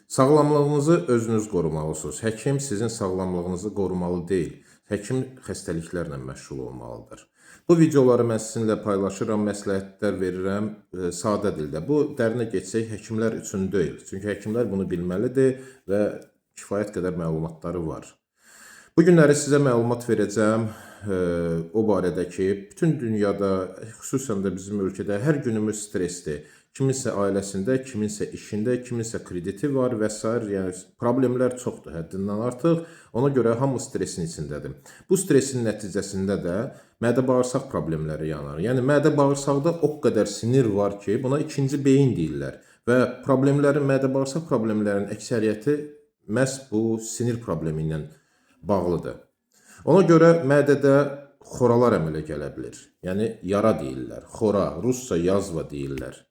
Sağlamlığınızı özünüz qorumalısınız. Həkim sizin sağlamlığınızı qorumalı deyil. Həkim xəstəliklərlə məşğul olmalıdır. Bu videoları mən sizinlə paylaşıram, məsləhətlər verirəm sadə dildə. Bu dərinə geçsək həkimlər üçün deyil. Çünki həkimlər bunu bilməlidir və kifayət qədər məlumatları var. Bu günləri sizə məlumat verəcəm o barədə ki, bütün dünyada, xüsusən də bizim ölkədə hər günümüz stresdir. Kiminsə ailəsində, kiminsə işində, kiminsə krediti var və s. Yəni problemlər çoxdur, həddindən artıq. Ona görə hamı stresin içindədir. Bu stresin nəticəsində də mədə-bağırsaq problemləri yanar. Yəni mədə-bağırsaqda o qədər sinir var ki, buna ikinci beyin deyirlər. Və problemlərin, mədə-bağırsaq problemlərinin əksəriyyəti məhz bu sinir problemi ilə bağlıdır. Ona görə mədədə xoralar əmələ gələ bilir. Yəni yara deyirlər. Xora, rusca yazva deyirlər.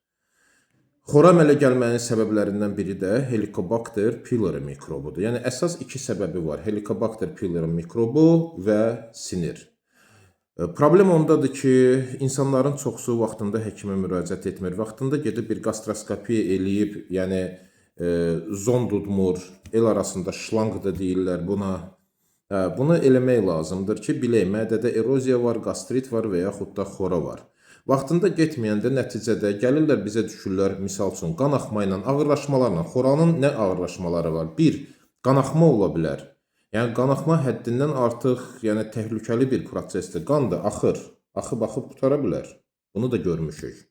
Xora əmələ gəlmənin səbəblərindən biri də Helicobacter pylori mikrobudur. Yəni əsas iki səbəbi var. Helicobacter pylori mikrobu və sinir. Problem ondadır ki, insanların çoxsu vaxtında həkimə müraciət etmir. Vaxtında gedib bir gastroskopiya eləyib, yəni zond udmur, el arasında şlanq da deyirlər buna. Bunu eləmək lazımdır ki, bilək, mədədə eroziya var, gastrit var və yaxud da xora var. Vaxtında getməyəndə nəticədə gəlirlər bizə düşürlər, misal üçün, qanaxma ilə, ağırlaşmalarla. Xoranın nə ağırlaşmaları var? Bir, qanaxma ola bilər. Yəni, qanaxma həddindən artıq, yəni təhlükəli bir prosesdir. Qan da axır, axıb qutara bilər. Bunu da görmüşük.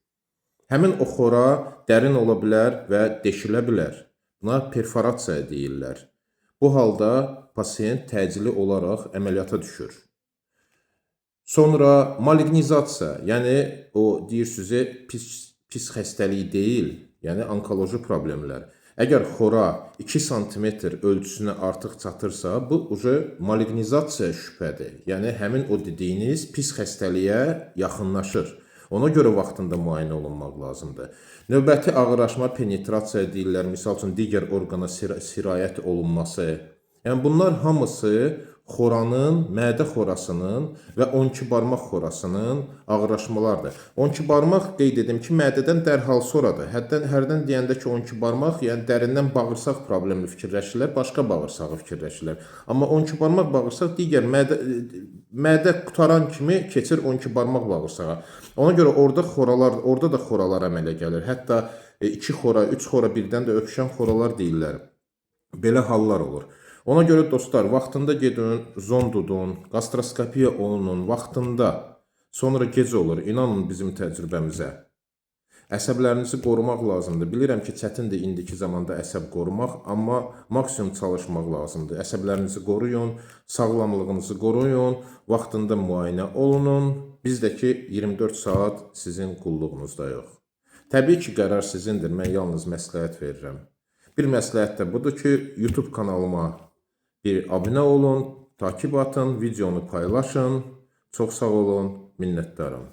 Həmin o xora dərin ola bilər və deşilə bilər. Buna perforasiya deyirlər. Bu halda pasiyent təcili olaraq əməliyyata düşür. Sonra malignizasiya, yəni o deyirsiniz, pis xəstəlik deyil, yəni onkoloji problemlər. Əgər xora 2 sm ölçüsünə artıq çatırsa, bu malignizasiya şübhədir. Yəni həmin o dediyiniz pis xəstəliyə yaxınlaşır. Ona görə vaxtında müayinə olunmaq lazımdır. Növbəti ağırlaşma penetrasiya deyirlər, misal üçün digər orqana sirayət olunması. Yəni bunlar hamısı xoranın, mədə xorasının və 12 barmaq xorasının ağırlaşmalardır. 12 barmaq qeyd edim ki, mədədən dərhal sonradır. Hərdən deyəndə ki, 12 barmaq, yəni dərindən bağırsaq problemi fikirləşirlər, başqa bağırsağı fikirləşirlər. Amma 12 barmaq bağırsaq digər mədə qutaran kimi keçir 12 barmaq bağırsağa. Ona görə orada da xoralar əmələ gəlir. Hətta 2 xora, 3 xora birdən də öpüşən xoralar deyirlər. Belə hallar olur. Ona görə dostlar, vaxtında gedin, zond udun, gastroskopiya olunun, vaxtında, sonra gec olur, inanın bizim təcrübəmizə. Əsəblərinizi qorumaq lazımdır. Bilirəm ki, çətindir indiki zamanda əsəb qorumaq, amma maksimum çalışmaq lazımdır. Əsəblərinizi qoruyun, sağlamlığınızı qoruyun, vaxtında müayinə olunun. Bizdəki 24 saat sizin qulluğunuzda yox. Təbii ki, qərar sizindir, mən yalnız məsləhət verirəm. Bir məsləhət də budur ki, YouTube kanalıma bir abunə olun, takip atın, videonu paylaşın. Çox sağ olun, minnətdarım.